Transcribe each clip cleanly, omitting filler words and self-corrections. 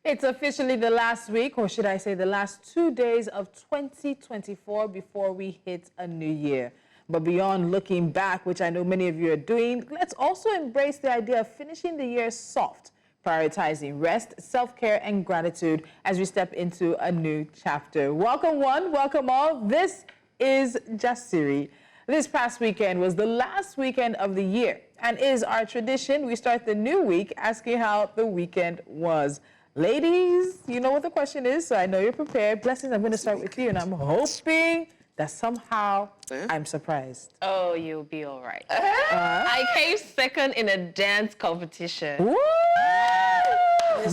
It's officially the last week, or should I say the last 2 days of 2024 before we hit a new year. But beyond looking back, which I know many of you are doing, let's also embrace the idea of finishing the year soft, prioritizing rest, self-care, and gratitude as we step into a new chapter. Welcome one, welcome all. This is Jasiri. This past weekend was the last weekend of the year, and is our tradition. We start the new week asking how the weekend was. Ladies, you know what the question is, so I know you're prepared. Blessings, I'm going to start with you, and I'm hoping that somehow I'm surprised. Oh, you'll be all right. I came second in a dance competition. Woo!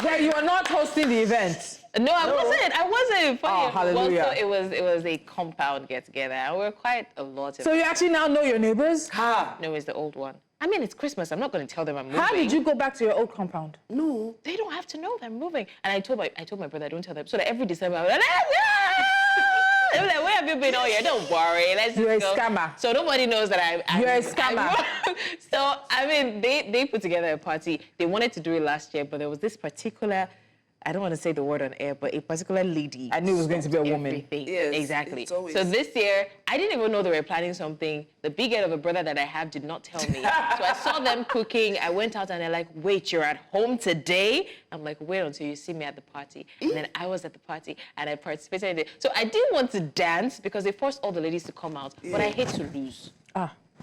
Well, you are not hosting the event. No, I wasn't. Funny. Oh, hallelujah. Also, it was a compound get-together, and we were quite a lot of So you actually now know your neighbors? Ha! No, it's the old one. I mean, it's Christmas. I'm not going to tell them I'm moving. How did you go back to your old compound? No, they don't have to know that I'm moving. And I told my brother, don't tell them. So that every December, I was like, they were like, where have you been all year? Don't worry, let's You're just go. a scammer. So nobody knows that I'm You're a scammer. So, I mean, they put together a party. They wanted to do it last year, but there was this particular, I don't want to say the word on air, but a particular lady. I knew it was going to be a woman. Yes, exactly. So this year, I didn't even know they were planning something. The big head of a brother that I have did not tell me. So I saw them cooking. I went out and they're like, wait, you're at home today? I'm like, wait until you see me at the party. And then I was at the party and I participated in it. So I didn't want to dance because they forced all the ladies to come out, but I hate to lose.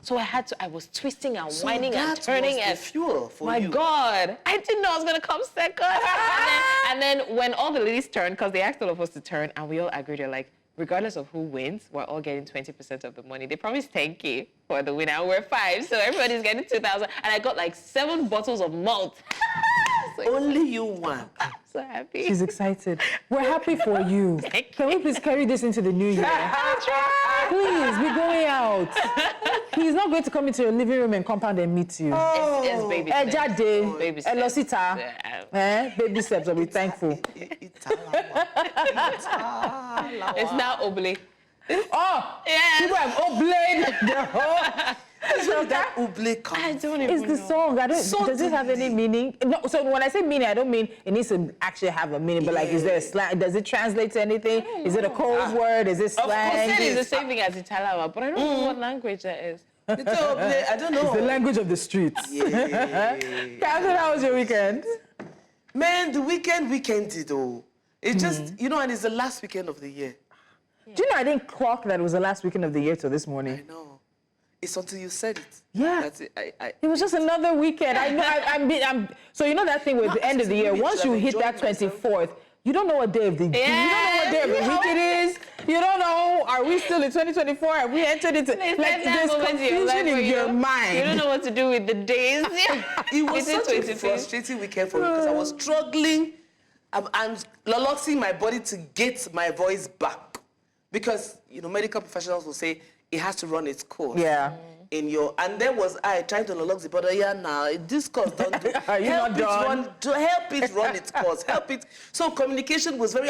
So I was twisting and whining and turning. And fuel for my you. God, I didn't know I was going to come second. and then when all the ladies turned, because they asked all of us to turn, and we all agreed, they're like, regardless of who wins, we're all getting 20% of the money. They promised 10K for the winner. We're 5, so everybody's getting 2,000. And I got like 7 bottles of malt. So only you won. So happy. She's excited. We're happy for you. Can we please carry this into the new year? Please, we're going out. He's not going to come into your living room and compound and meet you. It's baby steps. Baby steps. Baby steps, I'll be thankful. It's now Oblé. Oh! Yes. People have Oblé. So that Oblé comes. I don't even It's the song. I don't. So does it have any meaning? No. So when I say meaning, I don't mean it needs to actually have a meaning. But like, is there a slang? Does it translate to anything? Is it a code word? Is it slang? Of course, it is the same thing as Italawa, but I don't know what language that is. It's Oblé. I don't know. It's the language of the streets. Yeah. Catherine, how was your weekend? Man, the weekend though. It's just, you know, and it's the last weekend of the year. Do you know I didn't clock that it was the last weekend of the year till this morning? I know. It's until you said it. Yeah. That's it. It was just another weekend. I know. So you know that thing with the end of the year. Once you hit that 24th, you don't know what day of the you don't know what day of the week it is. You don't know. Are we still in 2024? Have we entered into like there's confusion in your mind? You don't know what to do with the days. It was such a frustrating weekend for me because I was struggling and lolloxing my body to get my voice back. Because, you know, medical professionals will say it has to run its course. Yeah. And then was I trying to lollox the body, now this course don't do. Are you not done? Help it run its course, help it. So communication was very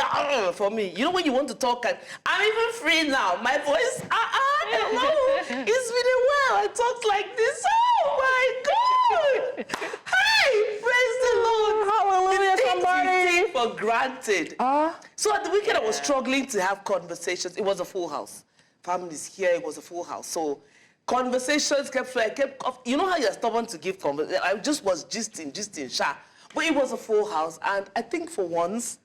for me. You know when you want to talk and I'm even free now. My voice, hello. It's been a while. I talked like this. Oh my God. Hey, praise the Lord. Hallelujah, somebody. The things we take for granted. So at the weekend I was struggling to have conversations. It was a full house. Families here, it was a full house. So conversations kept flowing. You know how you're stubborn to give conversation? I just was gisting, sha. But it was a full house. And I think for once,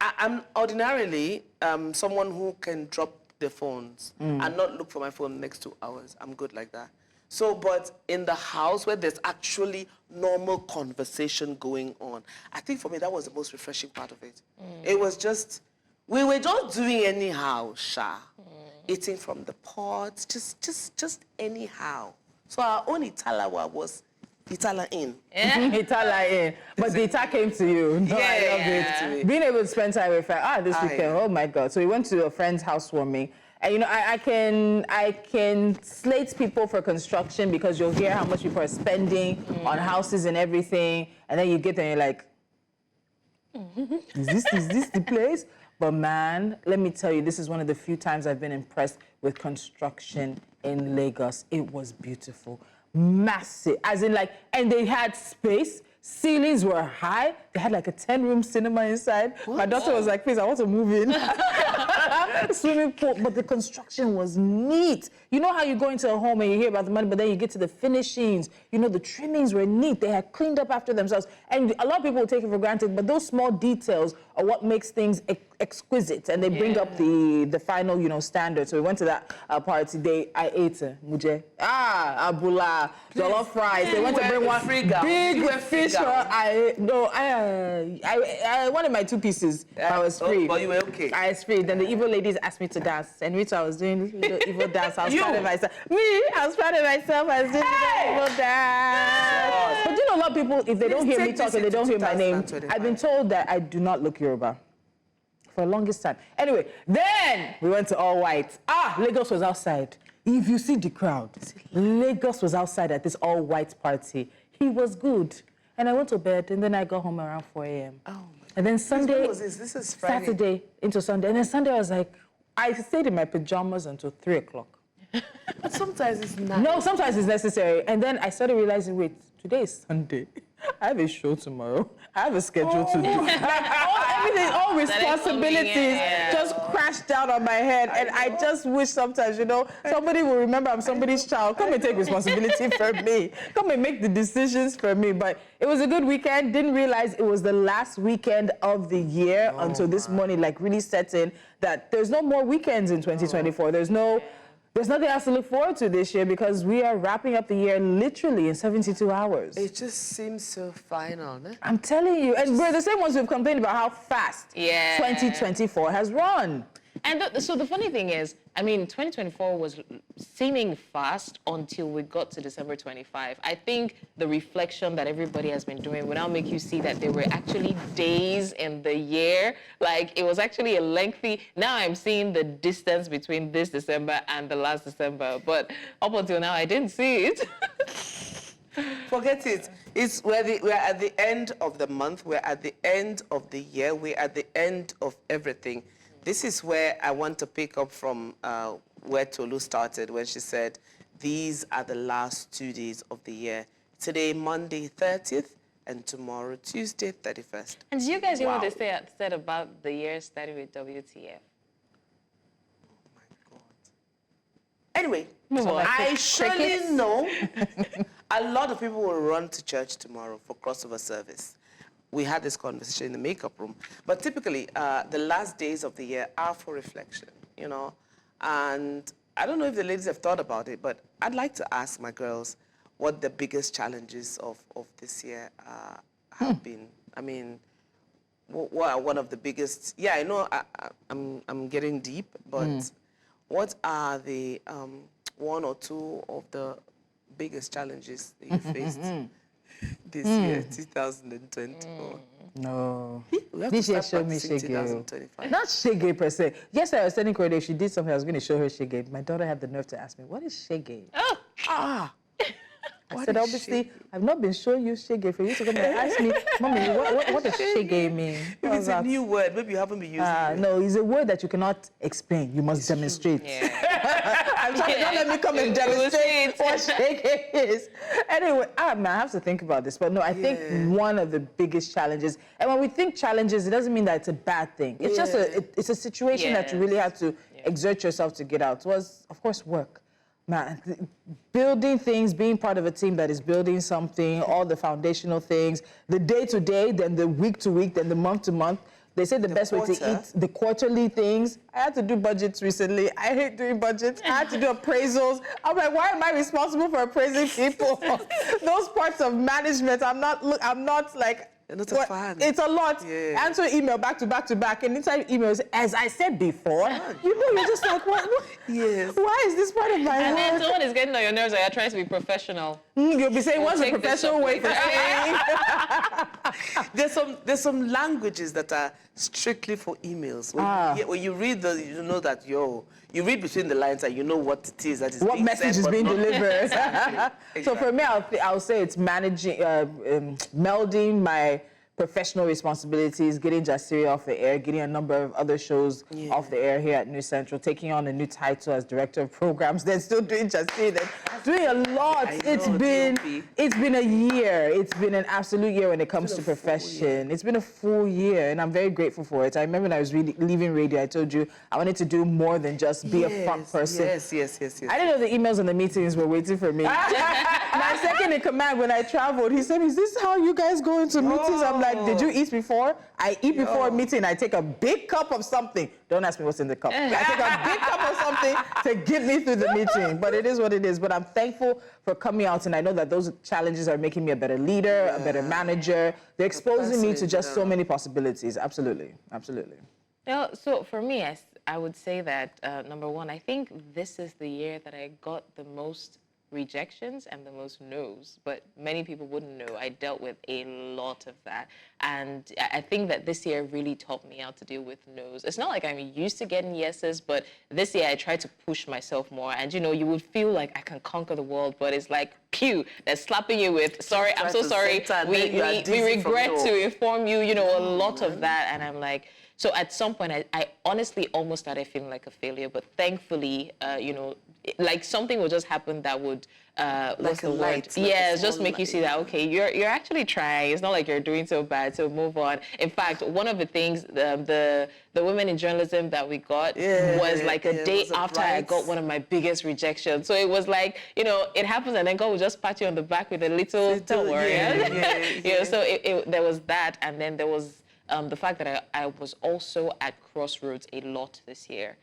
I'm ordinarily someone who can drop their phones and not look for my phone the next 2 hours. I'm good like that. So, but in the house where there's actually normal conversation going on, I think for me that was the most refreshing part of it. It was just, we were just doing anyhow, sha. Eating from the pots, just anyhow. So our own Italawa was Itala in. Itala in. But the Ita came to you. No, I love it. Being able to spend time with friends. This weekend, oh my God. So we went to a friend's housewarming. And you know, I can slate people for construction because you'll hear how much people are spending on houses and everything. And then you get there and you're like, is this the place? But man, let me tell you, this is one of the few times I've been impressed with construction in Lagos. It was beautiful. Massive. As in like, and they had space. Ceilings were high. They had like a 10-room cinema inside. What? My daughter was like, please, I want to move in. Swimming pool, but the construction was neat. You know how you go into a home and you hear about the money, but then you get to the finishings. You know, the trimmings were neat. They had cleaned up after themselves. And a lot of people take it for granted, but those small details are what makes things exquisite. And they bring up the final, you know, standard. So we went to that party. I ate muje. Abula, jollof fries. They went to bring one big fish. I wanted my 2 pieces. I was free. But you were okay. I was free. Then the evil ladies asked me to dance, and which I was doing the evil dance. I was proud of myself. I was proud of myself. I was doing the evil dance. But you know, a lot of people, if they don't hear me talk and they don't hear my name, I've been told that I do not look Yoruba for the longest time. Anyway, then we went to all white. Lagos was outside. If you see the crowd, Lagos was outside at this all white party. He was good. And I went to bed, and then I got home around 4 a.m. Oh, and then Sunday, this is Friday. Saturday into Sunday. And then Sunday, I was like, I stayed in my pajamas until 3 o'clock. But sometimes it's not. No, sometimes it's necessary. And then I started realizing, wait, today is Sunday. I have a show tomorrow. I have a schedule to do. Like all responsibilities just crashed down on my head. And I just wish sometimes, you know, somebody will remember I'm somebody's child. Come and take responsibility for me. Come and make the decisions for me. But it was a good weekend. Didn't realize it was the last weekend of the year until this morning, like really set in that there's no more weekends in 2024. There's nothing else to look forward to this year because we are wrapping up the year literally in 72 hours. It just seems so final, no? I'm telling you. And we're the same ones who've complained about how fast 2024 has run. And so the funny thing is, I mean, 2024 was seeming fast until we got to December 25. I think the reflection that everybody has been doing will now make you see that there were actually days in the year. Like, it was actually a lengthy... Now I'm seeing the distance between this December and the last December. But up until now, I didn't see it. Forget it. We're at the end of the month. We're at the end of the year. We're at the end of everything. This is where I want to pick up from where Tolu started, when she said, these are the last 2 days of the year. Today, Monday, 30th, and tomorrow, Tuesday, 31st. And do you guys hear what they said about the year starting with WTF? Oh, my God. Anyway, I surely know a lot of people will run to church tomorrow for crossover service. We had this conversation in the makeup room. But typically, the last days of the year are for reflection, you know. And I don't know if the ladies have thought about it, but I'd like to ask my girls what the biggest challenges of this year have been. I mean, what are one of the biggest... Yeah, I know I'm getting deep, but what are the 1 or 2 of the biggest challenges that you faced this year, 2024? No. This year showed me Shege. Not Shege per se. Yesterday I was telling Corey if she did something, I was going to show her Shege. My daughter had the nerve to ask me, what is Shege? I said, obviously, I've not been showing you Shege for you to come and ask me, Mommy, what does Shege mean? It's a new word. Maybe you haven't been using it. No, it's a word that you cannot explain. You must demonstrate. I'm sorry, don't let me come and demonstrate what Shege is. Anyway, I have to think about this. But no, I think one of the biggest challenges, and when we think challenges, it doesn't mean that it's a bad thing. It's just it's a situation that you really have to exert yourself to get out. It was, of course, work. Man, building things, being part of a team that is building something, all the foundational things, the day-to-day, then the week-to-week, then the month-to-month. They say the best way to eat, the quarterly things. I had to do budgets recently. I hate doing budgets. I had to do appraisals. I'm like, why am I responsible for appraising people? Those parts of management, I'm not like... You're not a fan. It's a lot. Answer email back to back to back. And inside emails, as I said before, you're just like, what? Yes. Why is this part of my And work? then someone is getting on your nerves, or you're trying to be professional. You'll be saying, what's the professional way for saying? There's some languages that are strictly for emails. When you read you know that you read between the lines and you know what it is that is what message is being delivered. Exactly. So for me, I'll say it's managing, melding my professional responsibilities, getting Jasiri off the air, getting a number of other shows off the air here at New Central, taking on a new title as Director of Programs, then still doing Jasiri, then doing a lot. It's been a year. It's been an absolute year when it comes to profession. It's been a full year, and I'm very grateful for it. I remember when I was leaving radio, I told you I wanted to do more than just be a front person. Yes. I didn't know the emails and the meetings were waiting for me. My second in command, when I traveled, he said, "Is this how you guys go into meetings?" I'm like, "Did you eat before?" I eat before a meeting. I take a big cup of something. Don't ask me what's in the cup. I take a big cup of something to get me through the meeting. But it is what it is. But I'm thankful for coming out, and I know that those challenges are making me a better leader, a better manager. They're exposing me to just so many possibilities. Absolutely. So for me, I would say that, number one, I think this is the year that I got the most rejections and the most no's, but many people wouldn't know. I dealt with a lot of that, and I think that this year really taught me how to deal with no's. It's not like I'm used to getting yeses, but this year I tried to push myself more, and you would feel like I can conquer the world, but it's like, pew, they're slapping you with, sorry, I'm so sorry, we regret to inform you, a lot of that, and I'm like, so at some point, I honestly almost started feeling like a failure, but thankfully, like something would just happen that would, what's the word? Yeah, just make you see that, okay, you're actually trying. It's not like you're doing so bad, so move on. In fact, one of the things, the women in journalism that we got was like a day after I got one of my biggest rejections. So it was like, it happens and then God will just pat you on the back with a little, don't worry. So there was that, and then there was the fact that I was also at crossroads a lot this year.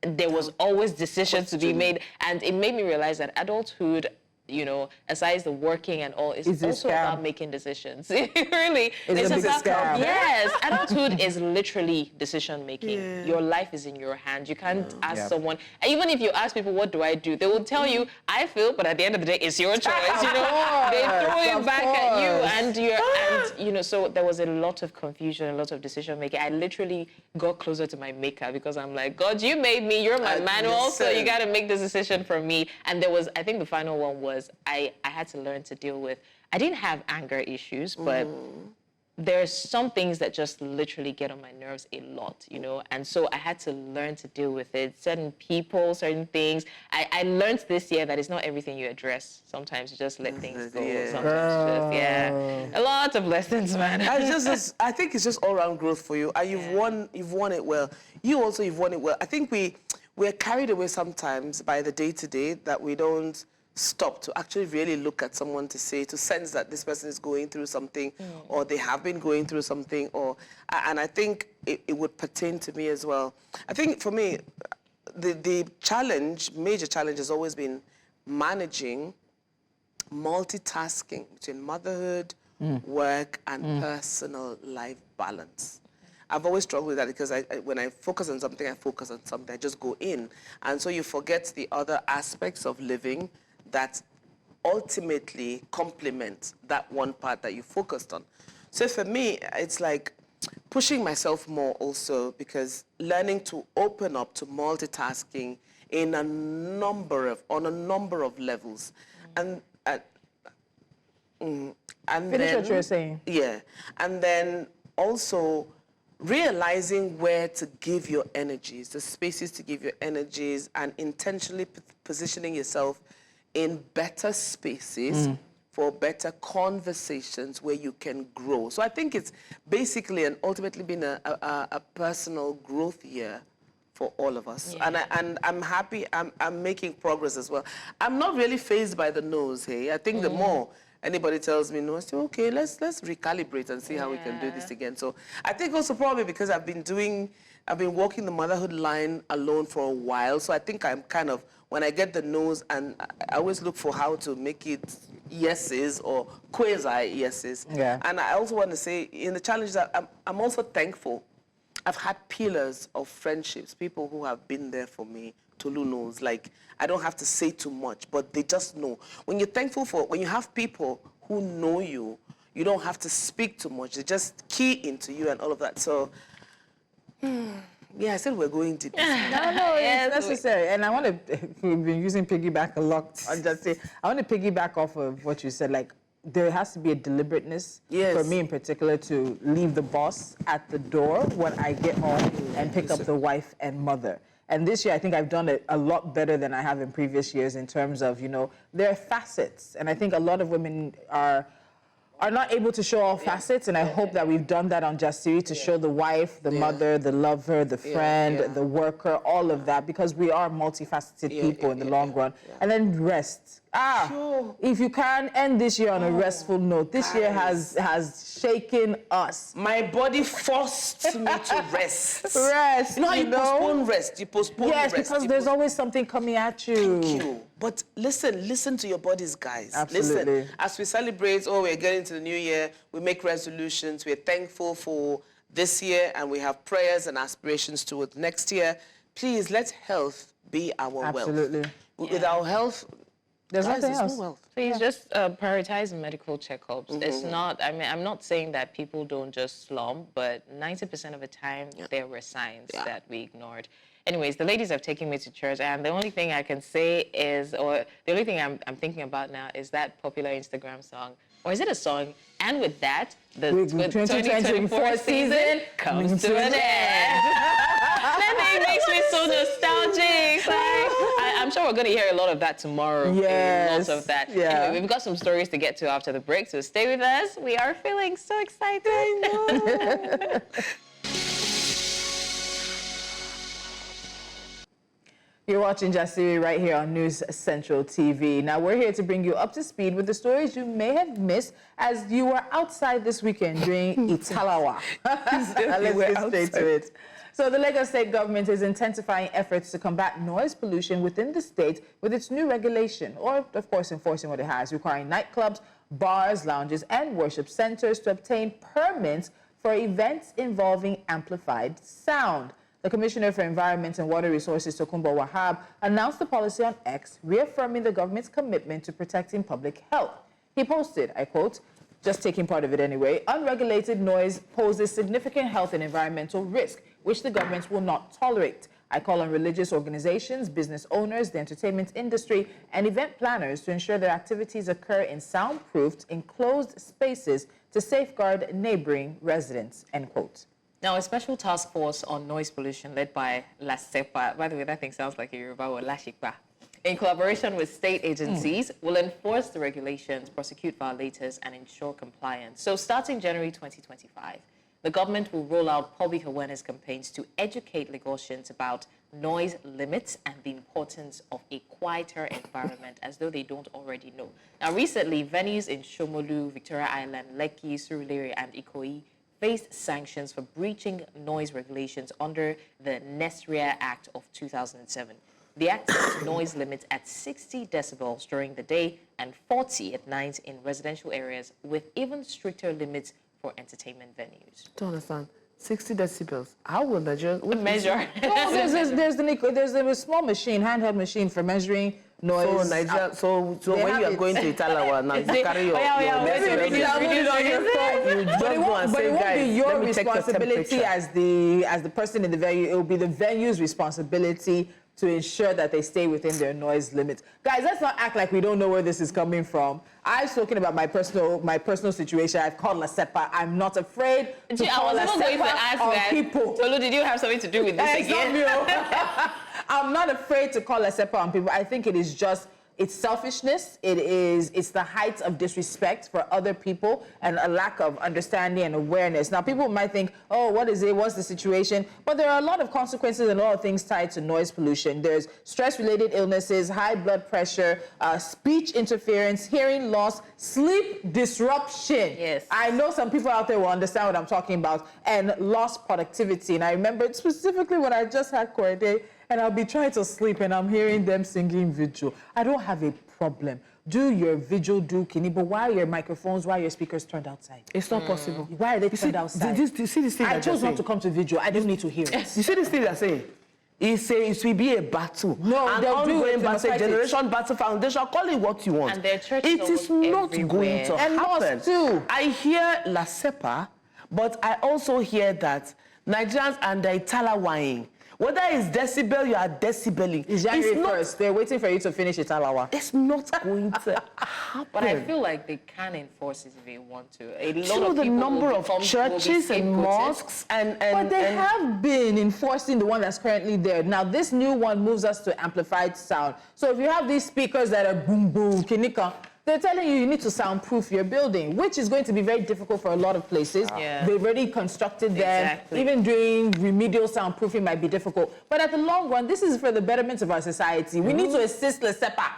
There was always decisions to be made, and it made me realize that adulthood, aside the working and all, is also about making decisions. Really, it's about scam. Yes, adulthood is literally decision making. Your life is in your hands. You can't ask someone. Even if you ask people, "What do I do?" They will tell you, "I feel," but at the end of the day, it's your choice. They throw it back at you, and So there was a lot of confusion, a lot of decision making. I literally got closer to my maker because I'm like, God, you made me. You're my manual, so you got to make this decision for me. And there was, I think, the final one was, I had to learn to deal with, I didn't have anger issues, but there's some things that just literally get on my nerves a lot, and so I had to learn to deal with it. Certain people, certain things. I learned this year that it's not everything you address. Sometimes you just let things go. Sometimes a lot of lessons, man. I think it's just all-round growth for you, and you've won it well. You've won it well. I think we're carried away sometimes by the day-to-day that we don't stop to actually really look at someone to sense that this person is going through something or they have been going through something, and I think it would pertain to me as well. I think for me, the major challenge has always been managing multitasking between motherhood, work, and personal life balance. I've always struggled with that because when I focus on something, I just go in. And so you forget the other aspects of living that ultimately complement that one part that you focused on. So for me, it's like pushing myself more also, because learning to open up to multitasking on a number of levels. And finish what you're saying. Yeah. And then also realizing where to give your energies, the spaces to give your energies, and intentionally positioning yourself in better spaces for better conversations where you can grow. So I think it's basically and ultimately been a personal growth year for all of us. Yeah. And I'm happy, I'm making progress as well. I'm not really fazed by the no's, hey? I think the more anybody tells me no, I say, okay, let's recalibrate and see how we can do this again. So I think also probably because I've been walking the motherhood line alone for a while, so I think I'm kind of, when I get the no's, and I always look for how to make it yeses or quasi-yeses. Yeah. And I also want to say, in the challenges, I'm also thankful. I've had pillars of friendships, people who have been there for me. Tolu knows, like, I don't have to say too much, but they just know. When you're thankful when you have people who know you, you don't have to speak too much. They just key into you and all of that. So, yeah, I said we're going deep. No, it's necessary. And I want to, we've been using piggyback a lot. I'll just say, I want to piggyback off of what you said, like, there has to be a deliberateness for me in particular to leave the boss at the door when I get home and pick up the wife and mother. And this year, I think I've done it a lot better than I have in previous years in terms of, there are facets. And I think a lot of women are not able to show all facets, and I hope that we've done that on Jasiri to show the wife, the mother, the lover, the friend, the worker, all of that, because we are multifaceted people in the long run. And then rest. If you can end this year on a restful note, this year has shaken us. My body forced me to rest. Rest. You know how you postpone rest? You postpone rest. Yes, because there's always something coming at you. Thank you. But listen to your bodies, guys. Absolutely. Listen, as we celebrate, we're getting to the new year, we make resolutions, we're thankful for this year, and we have prayers and aspirations towards next year. Please, let health be our wealth. Absolutely. With our health, there's nothing else. No wealth. Please just prioritize medical checkups. It's not, I'm not saying that people don't just slump, but 90% of the time, there were signs that we ignored. Anyways, the ladies have taken me to church, and the only thing I can say is, or the only thing I'm thinking about now is that popular Instagram song. Or is it a song? And with that, the 2024 season comes to an end. That thing makes me so nostalgic. I'm sure we're going to hear a lot of that tomorrow. Yes. Lots of that. Anyway, we've got some stories to get to after the break, so stay with us. We are feeling so excited. I know. You're watching Jasiri right here on News Central TV. Now, we're here to bring you up to speed with the stories you may have missed as you were outside this weekend during Italawa. Let's get straight to it. So the Lagos State government is intensifying efforts to combat noise pollution within the state with its new regulation, or, of course, enforcing what it has, requiring nightclubs, bars, lounges, and worship centers to obtain permits for events involving amplified sound. The Commissioner for Environment and Water Resources, Tokunbo Wahab, announced the policy on X, reaffirming the government's commitment to protecting public health. He posted, I quote, just taking part of it anyway, unregulated noise poses significant health and environmental risk, which the government will not tolerate. I call on religious organizations, business owners, the entertainment industry, and event planners to ensure their activities occur in soundproofed, enclosed spaces to safeguard neighboring residents, end quote. Now, a special task force on noise pollution led by LASEPA, by the way, that thing sounds like a Yoruba word, LASIPA, in collaboration with state agencies, will enforce the regulations, prosecute violators, and ensure compliance. So starting January 2025, the government will roll out public awareness campaigns to educate Lagosians about noise limits and the importance of a quieter environment, as though they don't already know. Now, recently, venues in Shomolu, Victoria Island, Lekki, Surulere, and Ikoyi faced sanctions for breaching noise regulations under the Nesria Act of 2007. The act sets noise limits at 60 decibels during the day and 40 at night in residential areas, with even stricter limits for entertainment venues. Don't understand. 60 decibels. How will measure? Measure. Oh, there's a small machine, handheld machine for measuring noise. So when you are going to Italawa now, you carry your but it won't be your responsibility as the person in the venue. It will be the venue's responsibility to ensure that they stay within their noise limits. Guys, let's not act like we don't know where this is coming from. I've spoken about my personal situation. I've called LASEPA. I'm not afraid to call LASEPA on people. Tolu, did you have something to do with this again? I'm not afraid to call LASEPA on people. I think it is just, it's selfishness. It's the height of disrespect for other people and a lack of understanding and awareness. Now, people might think, oh, what is it? What's the situation? But there are a lot of consequences and a lot of things tied to noise pollution. There's stress-related illnesses, high blood pressure, speech interference, hearing loss, sleep disruption. Yes. I know some people out there will understand what I'm talking about, and lost productivity. And I remember specifically when I just had Korede, and I'll be trying to sleep and I'm hearing them singing vigil. I don't have a problem. Do your vigil, do kini, but why are your microphones, why are your speakers turned outside? It's not possible. Why are they turned outside? You see this thing I chose not to come to vigil. I don't need to hear it. You see this thing they're saying? It will be a battle. No, an they'll do it. battle, generation battle, foundation, call it what you want. And their churches it is not everywhere. going to And happen. us too. I hear LASEPA, but I also hear that Nigerians and the Italawaing Whether it's decibel, you are decibeling. It's January 1st. They're waiting for you to finish it, Alawa. It's not going to happen. But I feel like they can enforce it if they want to. A lot you know of the people number will of become, churches and mosques and But they have been enforcing the one that's currently there. Now, this new one moves us to amplified sound. So if you have these speakers that are boom, boom, kinika, they're telling you need to soundproof your building, which is going to be very difficult for a lot of places. Yeah. They've already constructed them. Exactly. Even doing remedial soundproofing might be difficult. But at the long run, this is for the betterment of our society. We need to assist LASEPA.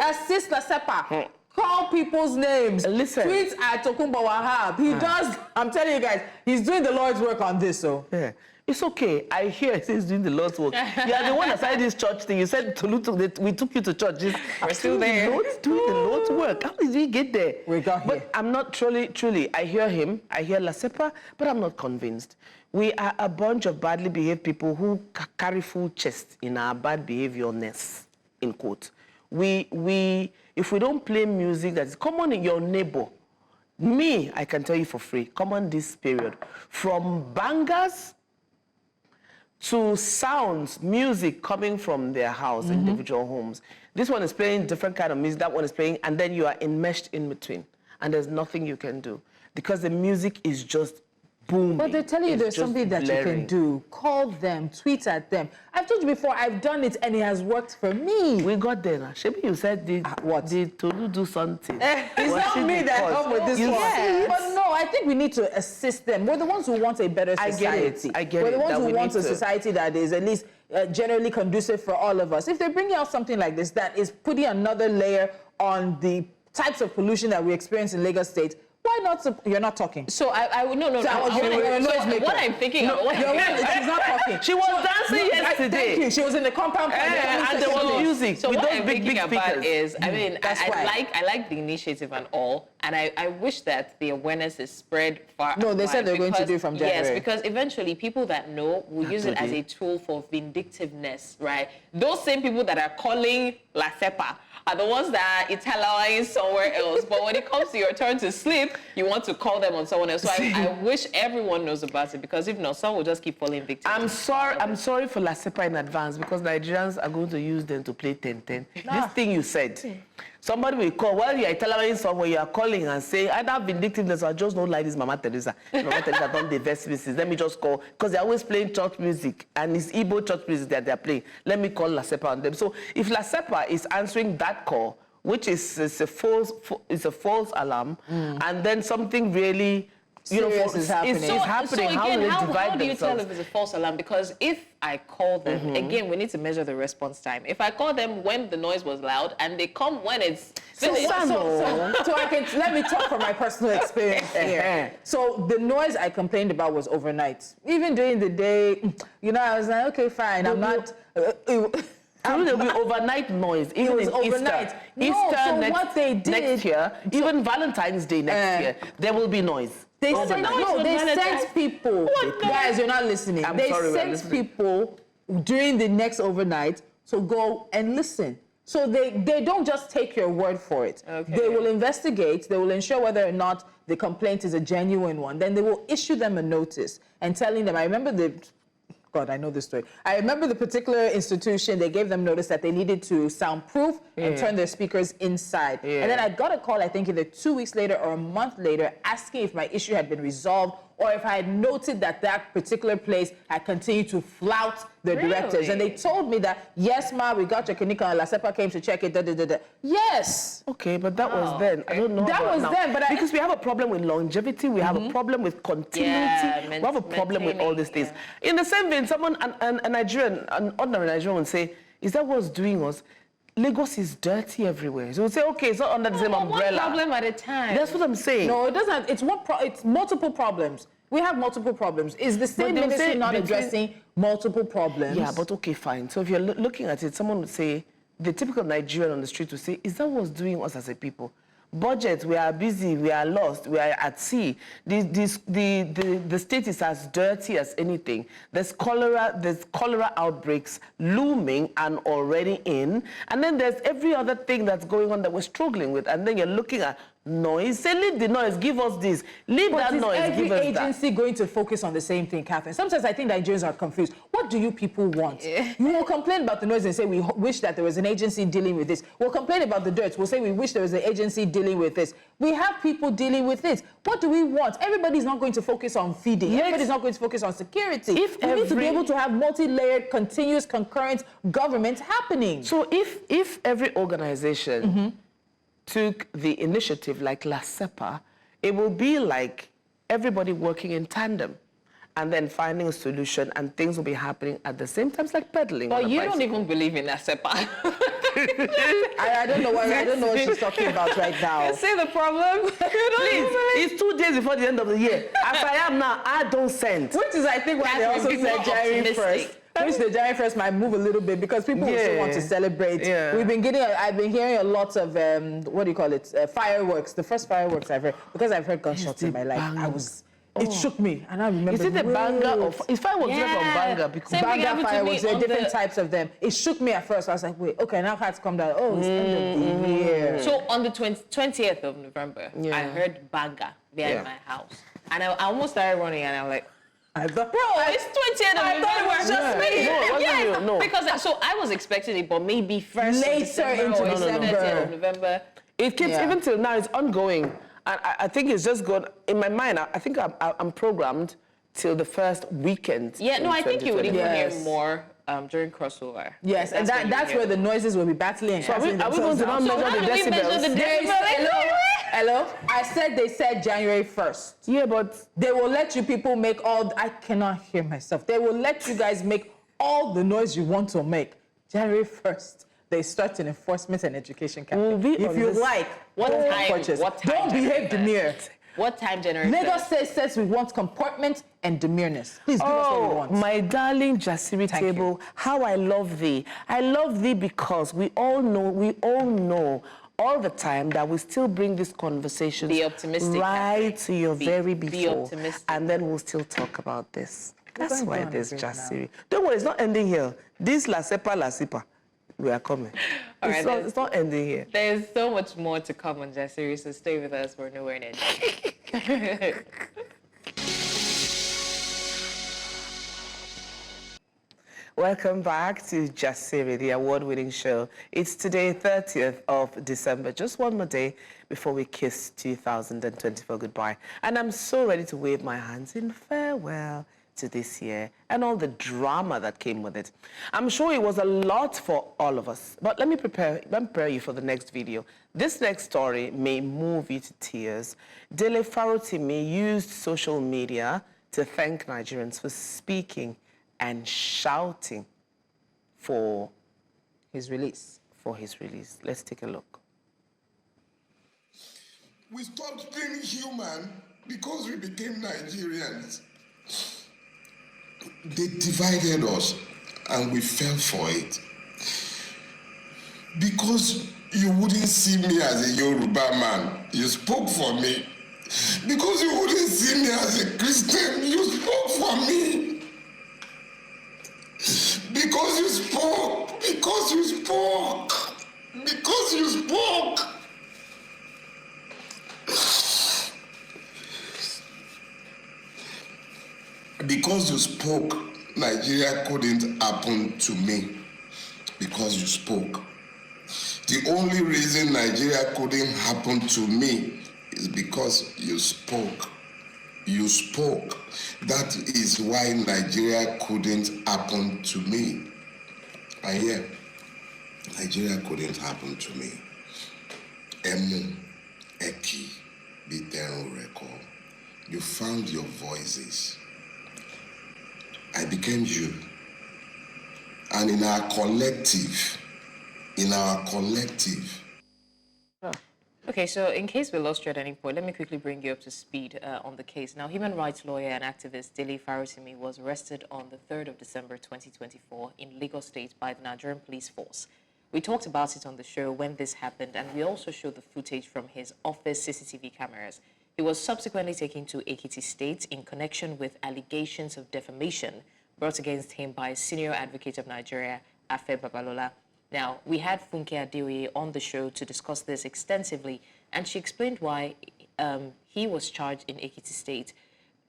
Assist LASEPA. Call people's names. Listen. Tweet at Tokumbo Wahab. He does, I'm telling you guys, he's doing the Lord's work on this, so. Yeah. It's okay. I hear he's doing the Lord's work. You are the one that started this church thing. You said we took you to church. We're still there. The Lord is doing the Lord's work. How did we get there? We got here. But I'm not truly. I hear him. I hear LASEPA, but I'm not convinced. We are a bunch of badly behaved people who carry full chest in our bad behaviorness, in quote. If we don't play music that's common in your neighbor, me, I can tell you for free, common this period, from bangers to sounds, music coming from their house, individual homes. This one is playing different kind of music, that one is playing, and then you are enmeshed in between. And there's nothing you can do because the music is just booming. But they're telling you there's something that you can do. Call them, tweet at them. I've told you before, I've done it and it has worked for me. We got there now. Shebi, you said, what? Did Tolu do something? It's not me that helped with this one. Yes. But no, I think we need to assist them. We're the ones who want a better society. I get it. We're the ones that who want a society that is at least generally conducive for all of us. If they're bringing out something like this that is putting another layer on the types of pollution that we experience in Lagos State, why not? You're not talking. So I would no. So What I'm thinking of. She's not talking. She was dancing yesterday. Thank you. She was in the compound. And there was music. So with what those I'm big thinking about speakers. is, I mean, That's I like the initiative and all, and I wish that the awareness is spread far. No, they said they're going to do it from January. Yes, because eventually people that know will use it as a tool for vindictiveness, right? Those same people that are calling LASEPA are the ones that are Italian somewhere else. But when it comes to your turn to sleep, you want to call them on someone else. So I wish everyone knows about it, because if not, some will just keep falling victim. I'm sorry for LASEPA in advance, because Nigerians are going to use them to play 10-10. This thing you said, somebody will call, while you are Italian somewhere, you are calling and saying, either vindictiveness or just don't like this Mama Teresa. Mama Teresa don't divest pieces. Let me just call, because they're always playing church music, and it's Igbo church music that they're playing. Let me call LASEPA on them. So if LASEPA is answering that call, which is a false alarm, and then something really is happening. So how again, will they how divide do you tell themselves? if it's a false alarm? Because if I call them, again, we need to measure the response time. If I call them when the noise was loud and they come when it's finished. So I can, let me talk from my personal experience here. So the noise I complained about was overnight. Even during the day, I was like, okay, fine, I'm not... There'll be overnight noise, even in overnight. Easter. Next year, even Valentine's Day next year, there will be noise. They sent people. Guys, you're not listening. They sent people during the next overnight to go and listen. So they don't just take your word for it. Okay. They will investigate. They will ensure whether or not the complaint is a genuine one. Then they will issue them a notice and telling them, I remember God, I know this story. I remember the particular institution, they gave them notice that they needed to soundproof and turn their speakers inside. And then I got a call, I think either 2 weeks later or a month later, asking if my issue had been resolved or if I had noted that that particular place had continued to flout the directives. And they told me that, yes, ma, we got your Kanika and LASEPA came to check it, Yes. Okay, but that was then. I don't know that was now. then, but because we have a problem with longevity, we have a problem with continuity, we have a problem with all these things. In the same vein, someone, a Nigerian, an ordinary Nigerian would say, is that what's doing us? Lagos is dirty everywhere. So we'll say, okay, it's not under the same umbrella. One problem at a time. That's what I'm saying. No, it doesn't. It's multiple problems. We have multiple problems. Is the same ministry not addressing multiple problems? Yeah, but okay, fine. So if you're looking at it, someone would say, the typical Nigerian on the street would say, is that what's doing us as a people? Budget, we are busy, we are lost, we are at sea. The state is as dirty as anything. There's cholera outbreaks looming and already in. And then there's every other thing that's going on that we're struggling with. And then you're looking at noise. Say, leave the noise, give us this. Leave that noise, give us that. Every agency going to focus on the same thing, Catherine. Sometimes I think Nigerians are confused. What do you people want? You will complain about the noise and say, we wish that there was an agency dealing with this. We'll complain about the dirt. We'll say, we wish there was an agency dealing with this. We have people dealing with it. What do we want? Everybody's not going to focus on feeding. Yes. Everybody's not going to focus on security. If we need to be able to have multi-layered, continuous, concurrent government happening. So if every organization took the initiative like La CEPA, it will be like everybody working in tandem and then finding a solution, and things will be happening at the same time. It's like pedaling. But on a you bicycle. don't even believe in ASEPA. I don't know what she's talking about right now. See the problem? Please, it's 2 days before the end of the year. As I am now, I don't send. Which is, I think, why they also said January 1st. Which the January 1st might move a little bit because people also want to celebrate. Yeah. I've been hearing a lot of, what do you call it, fireworks. The first fireworks I've heard, because I've heard gunshots in my life, it shook me, and I remember. Is it the banger of? It's fireworks from banger because banger fireworks. There are different types of them. It shook me at first. I was like, wait, okay, now I have to come down. Oh, it's end of the year. So on the 20th of November, I heard banger behind my house, and I almost started running, and I'm like, I thought, bro, it's 20th of November. thought it was just me. No, it wasn't you. No. Because so I was expecting it, but maybe first Later of December into or December. 30th of November. it keeps even till now. It's ongoing, and I think it's just good in my mind. I think I'm programmed till the first weekend. Yeah, no, I think you would even hear Yes. more during crossover. yes, and that's where the noises will be battling. So are we going to now measure the decibels? Hello? I said they said January 1st. Yeah, but They will let you people make I cannot hear myself. They will let you guys make all the noise you want to make. January 1st, they start an enforcement and education campaign. If you like, What don't time? purchase. What time Don't behave demure. What time, January? Lagos says we want comportment and demureness. Please give us what we want. my darling Jasiri Table, how I love thee. I love thee because we all know all the time that we still bring this conversation Be optimistic. right to your very be before. optimistic. And then we'll still talk about this. That's going why on a there's break Jasiri. Don't worry, it's not ending here. This La CEPA. We are coming. All right, It's not ending here. There's so much more to come on Jasiri, so stay with us. We're nowhere near it. Welcome back to Jasiri, the award-winning show. It's today, 30th of December, just one more day before we kiss 2024 goodbye. And I'm so ready to wave my hands in farewell to this year and all the drama that came with it. I'm sure it was a lot for all of us, but let me prepare you for the next video. This next story may move you to tears. Dele Farotimi used social media to thank Nigerians for speaking and shouting for His release. Let's take a look. We stopped being human because we became Nigerians. They divided us and we fell for it. Because you wouldn't see me as a Yoruba man, you spoke for me. Because you wouldn't see me as a Christian, you spoke for me. Because you spoke. Because you spoke. Because you spoke. Because you spoke, Nigeria couldn't happen to me. Because you spoke. The only reason Nigeria couldn't happen to me is because you spoke. You spoke. That is why Nigeria couldn't happen to me. And yeah, Nigeria couldn't happen to me. Emu, Eki, Bitenro Record. You found your voices. I became you. And in our collective, Okay, so in case we lost you at any point, let me quickly bring you up to speed on the case. Now, human rights lawyer and activist Dele Farotimi was arrested on the 3rd of December 2024 in Lagos State by the Nigerian police force. We talked about it on the show when this happened, and we also showed the footage from his office CCTV cameras. He was subsequently taken to Ekiti State in connection with allegations of defamation brought against him by senior advocate of Nigeria, Afe Babalola. Now, we had Funke Adeoye on the show to discuss this extensively, and she explained why he was charged in Ekiti State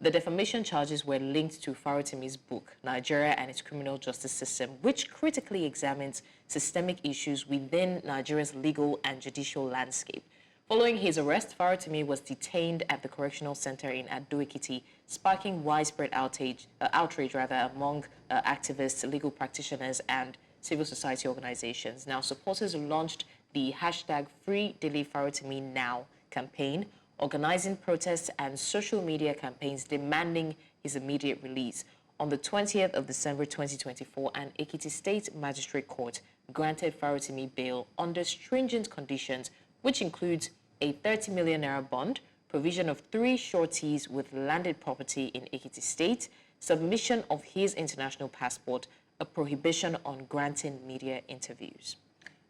The defamation charges were linked to Farotimi's book, Nigeria and its Criminal Justice System, which critically examines systemic issues within Nigeria's legal and judicial landscape. Following his arrest, Farotimi was detained at the correctional center in Ado-Ekiti, sparking widespread outrage among activists, legal practitioners, and civil society organizations. Now, supporters launched the hashtag #FreeDeleFarotimiNow campaign, organizing protests and social media campaigns demanding his immediate release. On the 20th of December 2024, an Ekiti State Magistrate Court granted Farotimi bail under stringent conditions, which includes a 30 million naira bond, provision of 3 sureties with landed property in Ekiti State, submission of his international passport, a prohibition on granting media interviews.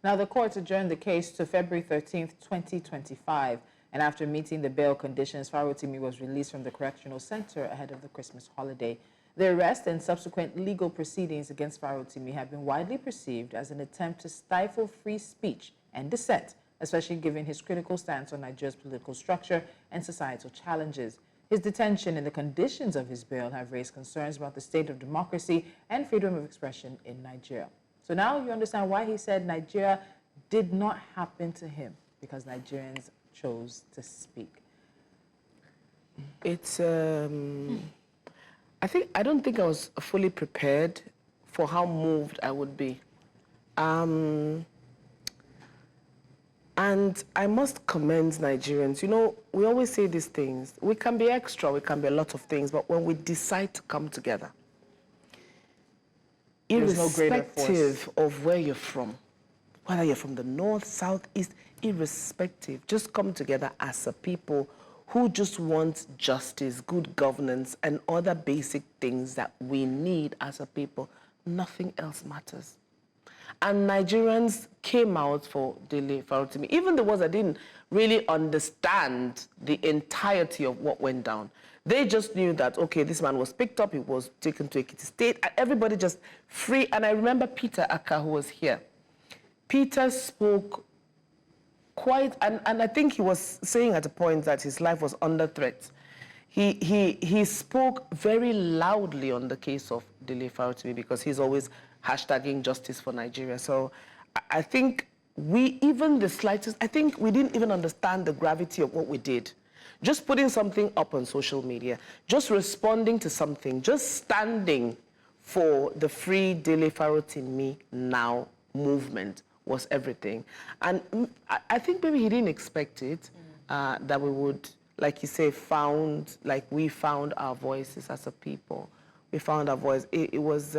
Now, the court adjourned the case to February 13th, 2025. And after meeting the bail conditions, Farotimi was released from the correctional center ahead of the Christmas holiday. The arrest and subsequent legal proceedings against Farotimi have been widely perceived as an attempt to stifle free speech and dissent, especially given his critical stance on Nigeria's political structure and societal challenges. His detention and the conditions of his bail have raised concerns about the state of democracy and freedom of expression in Nigeria. So now you understand why he said Nigeria did not happen to him, because Nigerians chose to speak. It's, I don't think I was fully prepared for how moved I would be. And I must commend Nigerians. You know, we always say these things. We can be extra, we can be a lot of things, but when we decide to come together, irrespective of where you're from, whether you're from the north, south, east, irrespective, just come together as a people who just want justice, good governance, and other basic things that we need as a people. Nothing else matters. And Nigerians came out for Dele Farotimi. Even the ones that didn't really understand the entirety of what went down. They just knew that, okay, this man was picked up, he was taken to Ekiti State, and everybody just free. And I remember Peter Aka, who was here. Peter spoke quite, and I think he was saying at a point that his life was under threat. He spoke very loudly on the case of Dele Farotimi because he's always hashtagging justice for Nigeria. So I think we didn't even understand the gravity of what we did. Just putting something up on social media, just responding to something, just standing for the Free Dele Farotimi Now movement was everything. And I think maybe he didn't expect it, that we would, like you say, we found our voices as a people. We found our voice. It was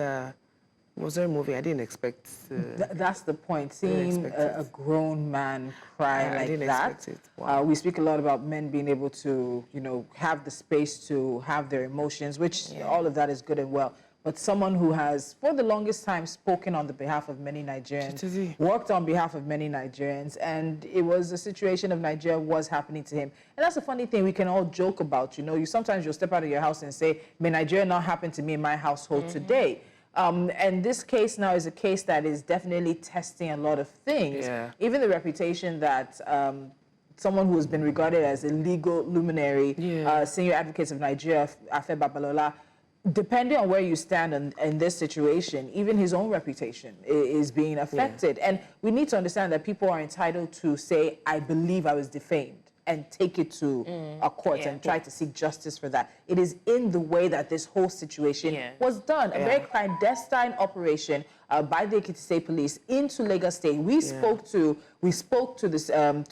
very moving. I didn't expect. That's the point. Seeing a grown man cry like I didn't that. Expect it. Wow. We speak a lot about men being able to, have the space to have their emotions, which all of that is good and well. But someone who has, for the longest time, spoken on the behalf of many Nigerians, worked on behalf of many Nigerians, and it was a situation of Nigeria was happening to him. And that's a funny thing we can all joke about. Sometimes you'll step out of your house and say, may Nigeria not happen to me in my household today. And this case now is a case that is definitely testing a lot of things. Yeah. Even the reputation that someone who has been regarded as a legal luminary, senior advocates of Nigeria, Afe Babalola, depending on where you stand in this situation, even his own reputation is being affected. And we need to understand that people are entitled to say, I believe I was defamed, and take it to a court and try to seek justice for that. It is in the way that this whole situation was done. A very clandestine operation by the Ekiti State Police into Lagos State. We spoke to this I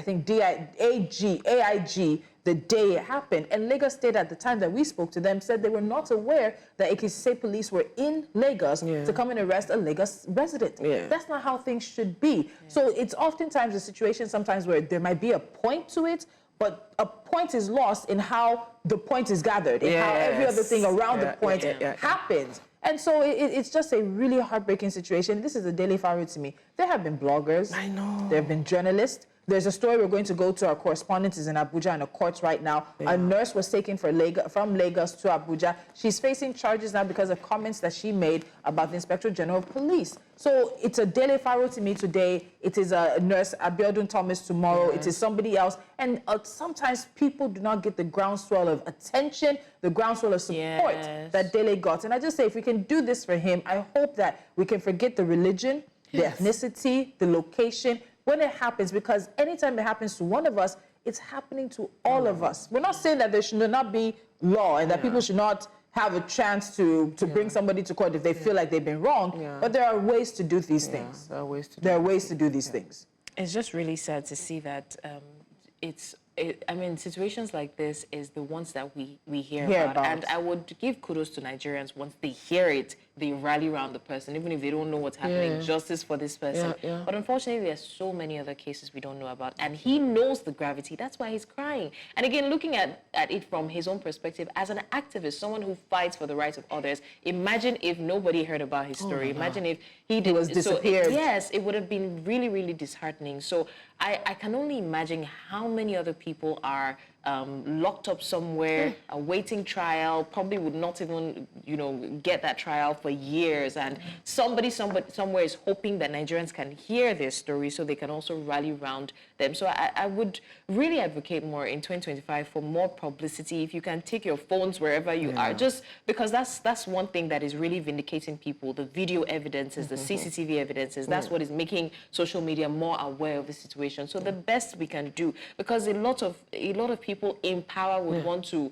think AIG the day it happened, and Lagos State at the time that we spoke to them said they were not aware that Ekiti State Police were in Lagos to come and arrest a Lagos resident. That's not how things should be. So it's oftentimes a situation sometimes where there might be a point to it, but a point is lost in how the point is gathered, in how every other thing around the point happens. And so it's just a really heartbreaking situation. This is a Dele Farotimi. There have been bloggers. I know. There have been journalists. There's a story we're going to go to. Our correspondent is in Abuja in a court right now. A nurse was taken from Lagos to Abuja. She's facing charges now because of comments that she made about the Inspector General of Police. So it's a Dele Farotimi today, it is a nurse, Abiodun Thomas tomorrow, it is somebody else. And sometimes people do not get the groundswell of attention, the groundswell of support that Dele got. And I just say, if we can do this for him, I hope that we can forget the religion, the ethnicity, the location, when it happens, because anytime it happens to one of us, it's happening to all of us. We're not saying that there should not be law and that people should not have a chance to bring somebody to court if they feel like they've been wrong, but there are ways to do these things. There are ways to do these things. It's just really sad to see that I mean, situations like this is the ones that we hear about. And I would give kudos to Nigerians. Once they hear it, they rally around the person, even if they don't know what's happening, justice for this person. But unfortunately, there's so many other cases we don't know about. And he knows the gravity. That's why he's crying. And again, looking at it from his own perspective, as an activist, someone who fights for the rights of others, imagine if nobody heard about his story. Imagine if he was disappeared. So it would have been really, really disheartening. So I can only imagine how many other people are locked up somewhere, awaiting trial, probably would not even, get that trial for years. And somebody somewhere is hoping that Nigerians can hear their story so they can also rally around them. So I would really advocate more in 2025 for more publicity. If you can take your phones wherever you are, just because that's one thing that is really vindicating people. The video evidences, the CCTV evidences, that's what is making social media more aware of the situation. So the best we can do, because a lot of people in power would want to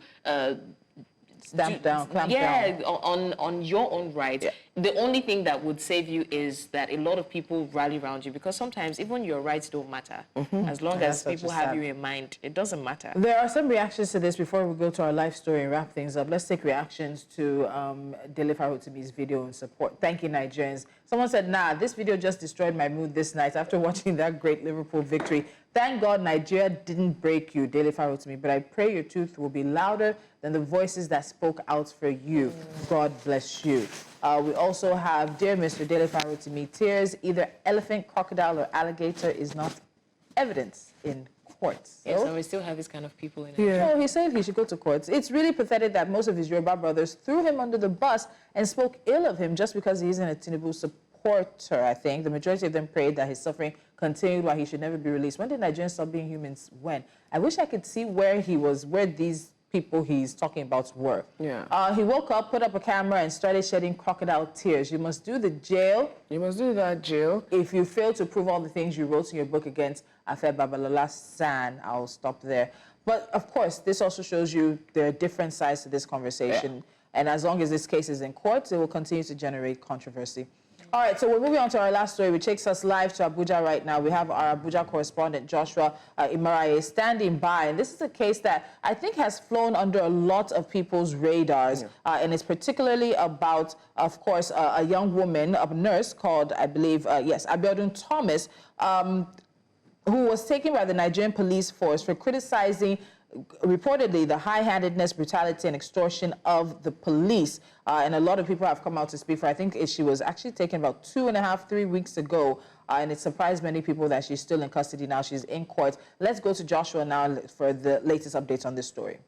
clamp down on your own rights. The only thing that would save you is that a lot of people rally around you, because sometimes even your rights don't matter. As long as people have you in mind, it doesn't matter. There are some reactions to this before we go to our life story and wrap things up. Let's take reactions to Dele Farotimi's video in support. Thank you, Nigerians. Someone said, nah, this video just destroyed my mood this night after watching that great Liverpool victory. Thank God Nigeria didn't break you, Dele Farotimi, but I pray your truth will be louder than the voices that spoke out for you. God bless you. We also have, dear Mr. Dele Farotimi, tears, either elephant, crocodile, or alligator is not evidence in courts. Yes, and we still have these kind of people in it. So he said he should go to courts. It's really pathetic that most of his Yoruba brothers threw him under the bus and spoke ill of him just because he isn't a Tinubu supporter, I think. The majority of them prayed that his suffering continued while he should never be released. When did Nigerians stop being humans? When? I wish I could see where he was, where these people he's talking about were. He woke up, put up a camera, and started shedding crocodile tears. You must do the jail. You must do that jail. If you fail to prove all the things you wrote in your book against Afe Babalola San, I'll stop there. But of course, this also shows you there are different sides to this conversation. And as long as this case is in court, it will continue to generate controversy. All right, so we're moving on to our last story, which takes us live to Abuja right now. We have our Abuja correspondent, Joshua Imaraye, standing by. And this is a case that I think has flown under a lot of people's radars. And it's particularly about, of course, a young woman, a nurse called, I believe, Abiodun Thomas, who was taken by the Nigerian police force for criticizing reportedly the high-handedness, brutality, and extortion of the police. And a lot of people have come out to speak for. I think she was actually taken about 2.5, 3 weeks ago. And it surprised many people that she's still in custody now. She's in court. Let's go to Joshua now for the latest updates on this story.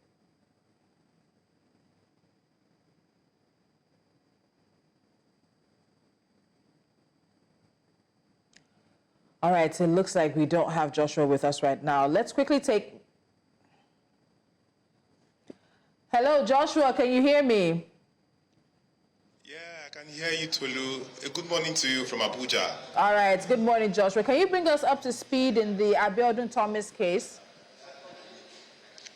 All right, so it looks like we don't have Joshua with us right now. Let's quickly take... Hello, Joshua, can you hear me? Yeah, I can hear you, Tolu. Good morning to you from Abuja. All right, good morning, Joshua. Can you bring us up to speed in the Abiodun Thomas case?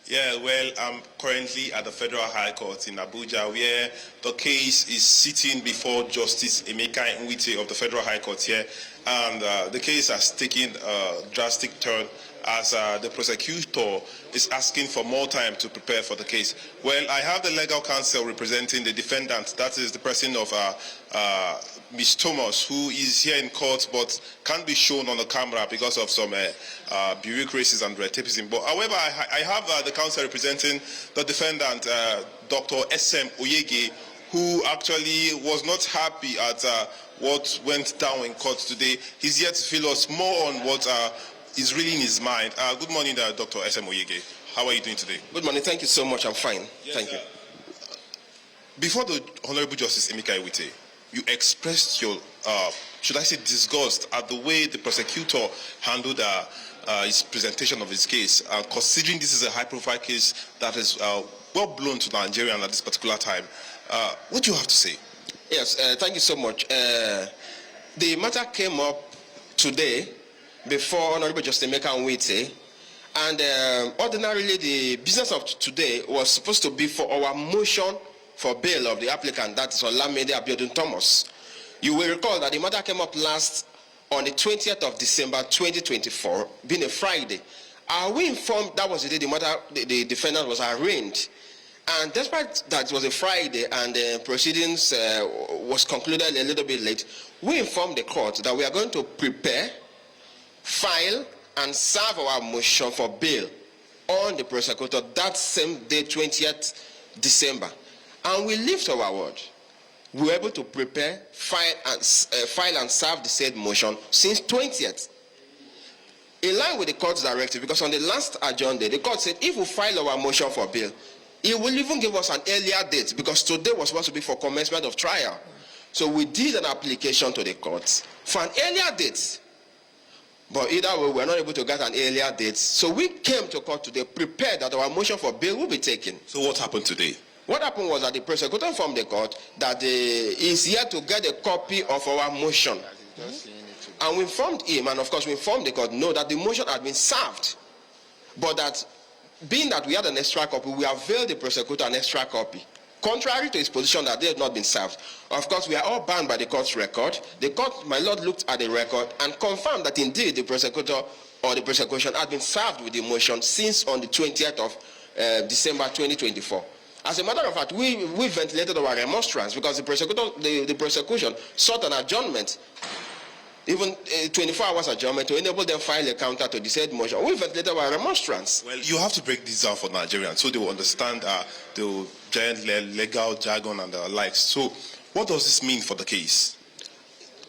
Yeah, well, I'm currently at the Federal High Court in Abuja, where the case is sitting before Justice Emeka Nwite of the Federal High Court here. And the case has taken a drastic turn as the prosecutor is asking for more time to prepare for the case. Well, I have the legal counsel representing the defendant. That is the person of Ms. Thomas, who is here in court but can't be shown on the camera because of some bureaucracies and red tapeism. But however, I have the counsel representing the defendant, Dr. S.M. Oyege, who actually was not happy at what went down in court today. He's here to fill us more on what is really in his mind. Good morning, Dr. S.M. Oyege. How are you doing today? Good morning. Thank you so much. I'm fine. Yes, Thank you. Before the Honorable Justice Emeka Nwite, you expressed your should I say, disgust at the way the prosecutor handled his presentation of his case, considering this is a high-profile case that is well blown to Nigerians at this particular time. What do you have to say? Yes, thank you so much. The matter came up today before Honorable Justice Emeka Nwite, and ordinarily the business of today was supposed to be for our motion for bail of the applicant, that is Olamide Abiodun Thomas. You will recall that the matter came up last on the 20th of December 2024, being a Friday. We informed that was the day the matter, the defendant was arraigned. And despite that it was a Friday and the proceedings was concluded a little bit late, we informed the court that we are going to prepare, file, and serve our motion for bail on the prosecutor that same day, 20th December. And we lived our word. We were able to prepare, file, and serve the said motion since 20th. In line with the court's directive, because on the last adjourned day, the court said if we file our motion for bail, it will even give us an earlier date, because today was supposed to be for commencement of trial. So we did an application to the court for an earlier date. But either way, we were not able to get an earlier date. So we came to court today prepared that our motion for bail will be taken. So what happened today? What happened was that the prosecutor informed the court that he is here to get a copy of our motion. And we informed him, and of course we informed the court, no, that the motion had been served. But that being that we had an extra copy, we availed the prosecutor an extra copy, contrary to his position that they had not been served. Of course, we are all bound by the court's record. The court, my lord, looked at the record and confirmed that indeed the prosecutor or the prosecution had been served with the motion since on the 20th of December 2024. As a matter of fact, we ventilated our remonstrance because the prosecution sought an adjournment, even 24 hours adjournment, to enable them file a counter to the said motion. We ventilated our remonstrance. Well, you have to break this down for Nigerians so they will understand the giant legal jargon and the likes. So what does this mean for the case?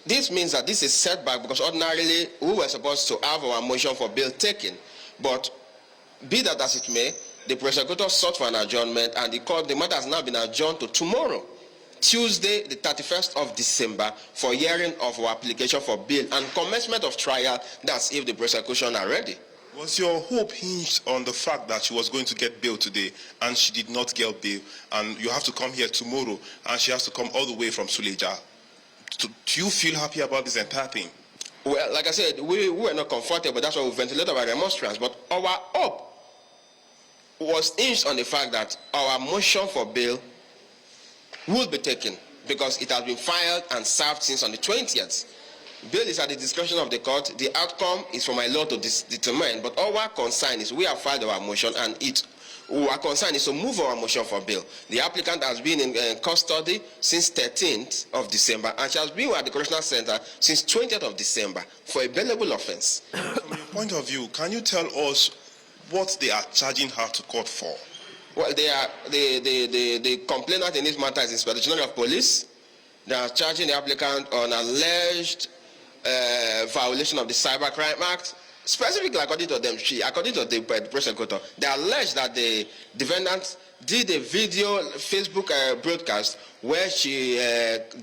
This means that this is setback because ordinarily we were supposed to have our motion for bail taken. But be that as it may, the prosecutor sought for an adjournment, and the matter has now been adjourned to tomorrow, Tuesday, the 31st of December, for hearing of our application for bail and commencement of trial. That's if the prosecution are ready. Was your hope hinged on the fact that she was going to get bail today and she did not get bail, and you have to come here tomorrow and she has to come all the way from Suleja? Do you feel happy about this entire thing? Well, like I said, we were not comfortable. That's why we ventilated our remonstrance. But our hope was hinged on the fact that our motion for bail will be taken because it has been filed and served since on the 20th. Bail is at the discretion of the court. The outcome is for my lord to determine. But our concern is we have filed our motion, and our concern is to move our motion for bail. The applicant has been in custody since 13th of December, and she has been at the correctional center since 20th of December for a bailable offense. From your point of view, can you tell us what they are charging her to court for? Well, the complainant in this matter is Inspector General of Police. They are charging the applicant on alleged violation of the Cybercrime Act. Specifically, according to them, according to the prosecutor, they allege that the defendant did a video Facebook broadcast where she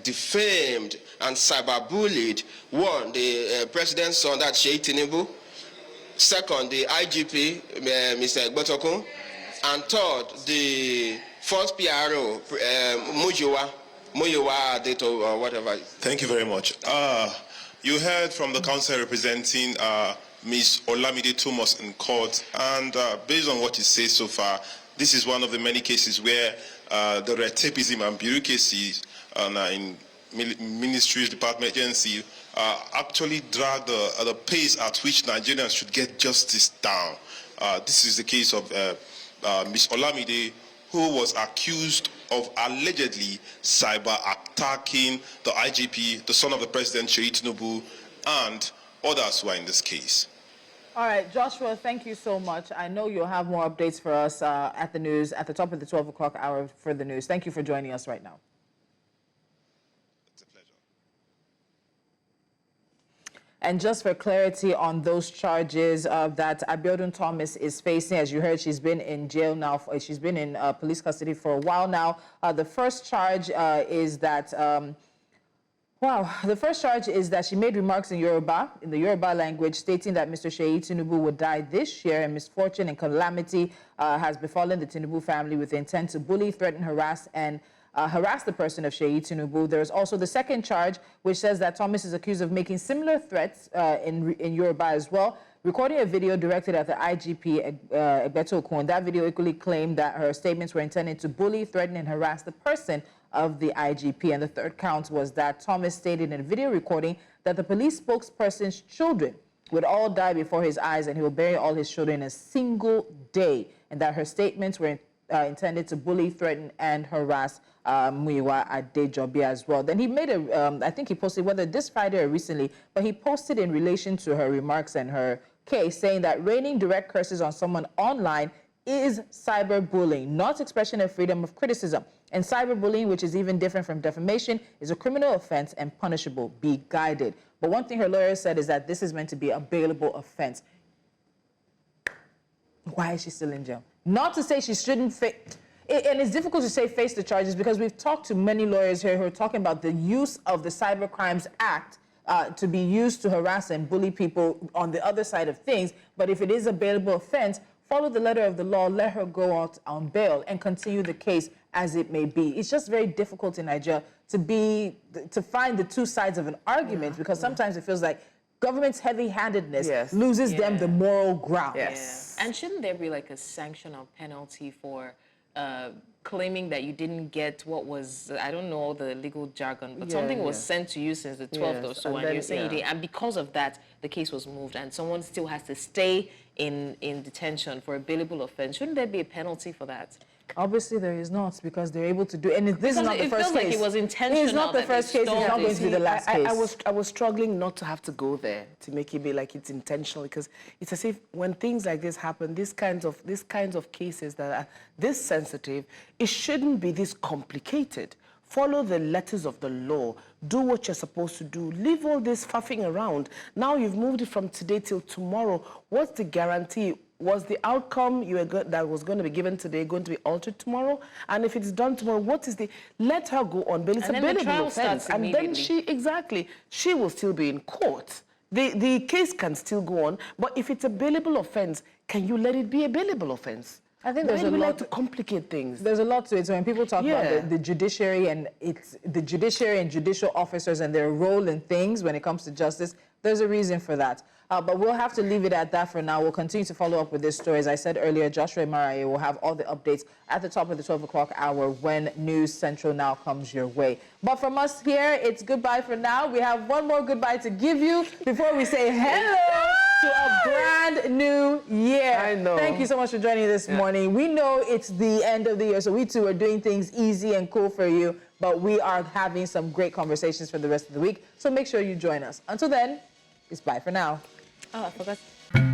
defamed and cyberbullied, one, the president's son, that Sheikh Tinubu; second, the IGP, Mr. Egbetokun; and third, the first PRO, Muyiwa Adeto, or whatever. Thank you very much. You heard from the counsel representing Ms. Olamide Thomas in court, and based on what you say so far, this is one of the many cases where the red tapeism and bureaucracy in ministries, department, agency actually drag the pace at which Nigerians should get justice down. This is the case of Ms. Olamide, who was accused of allegedly cyber attacking the IGP, the son of the president, Sheikh Tinubu, and others who are in this case. All right, Joshua, thank you so much. I know you'll have more updates for us at the news, at the top of the 12 o'clock hour for the news. Thank you for joining us right now. It's a pleasure. And just for clarity on those charges that Abiodun Thomas is facing, as you heard, she's been in jail now. She's been in police custody for a while now. The first charge is that Wow. The first charge is that she made remarks in the Yoruba language, stating that Mr. Seyi Tinubu would die this year and misfortune and calamity has befallen the Tinubu family with the intent to bully, threaten, harass, and harass the person of Seyi Tinubu. There's also the second charge, which says that Thomas is accused of making similar threats in Yoruba as well, recording a video directed at the IGP, Egbeto Okun. That video equally claimed that her statements were intended to bully, threaten, and harass the person of the IGP. And the third count was that Thomas stated in a video recording that the police spokesperson's children would all die before his eyes and he will bury all his children in a single day, and that her statements were intended to bully, threaten, and harass Muyiwa Adejobi as well. Then he made I think he posted, whether this Friday or recently, but he posted in relation to her remarks and her case, saying that raining direct curses on someone online is cyberbullying, not expression of freedom of criticism. And cyberbullying, which is even different from defamation, is a criminal offense and punishable. Be guided. But one thing her lawyer said is that this is meant to be a bailable offense. Why is she still in jail? Not to say she shouldn't face, and it's difficult to say face the charges because we've talked to many lawyers here who are talking about the use of the Cyber Crimes Act to be used to harass and bully people on the other side of things. But if it is a bailable offense, follow the letter of the law, let her go out on bail and continue the case as it may be. It's just very difficult in Nigeria to find the two sides of an argument because sometimes it feels like government's heavy-handedness loses them the moral ground. Yes. And shouldn't there be like a sanction or penalty for claiming that you didn't get what was, I don't know the legal jargon, but something was sent to you since the 12th or so, and you're saying you didn't, and because of that, the case was moved, and someone still has to stay in detention for a bailable offense. Shouldn't there be a penalty for that? Obviously, there is not, because they're able to do it. And this is not the first case. It feels like it was intentional. It's not the first case. It's not going to be the last case. I was struggling not to have to go there to make it be like it's intentional, because it's as if when things like this happen, these kinds of cases that are this sensitive, it shouldn't be this complicated. Follow the letters of the law. Do what you're supposed to do. Leave all this faffing around. Now you've moved it from today till tomorrow. What's the guarantee? Was the outcome that was going to be given today going to be altered tomorrow? And if it's done tomorrow, what is the... Let her go on bail. It's a bailable offense. And then she will still be in court. The case can still go on. But if it's a bailable offense, can you let it be a bailable offense? I think there's a lot like to complicate things. There's a lot to it. So when people talk about the judiciary and judicial officers and their role in things when it comes to justice, there's a reason for that. But we'll have to leave it at that for now. We'll continue to follow up with this story. As I said earlier, Joshua Maraye will have all the updates at the top of the 12 o'clock hour when News Central Now comes your way. But from us here, it's goodbye for now. We have one more goodbye to give you before we say hello to a brand new year. I know. Thank you so much for joining this morning. We know it's the end of the year, so we too are doing things easy and cool for you, but we are having some great conversations for the rest of the week, so make sure you join us. Until then, it's bye for now. Oh, I forgot.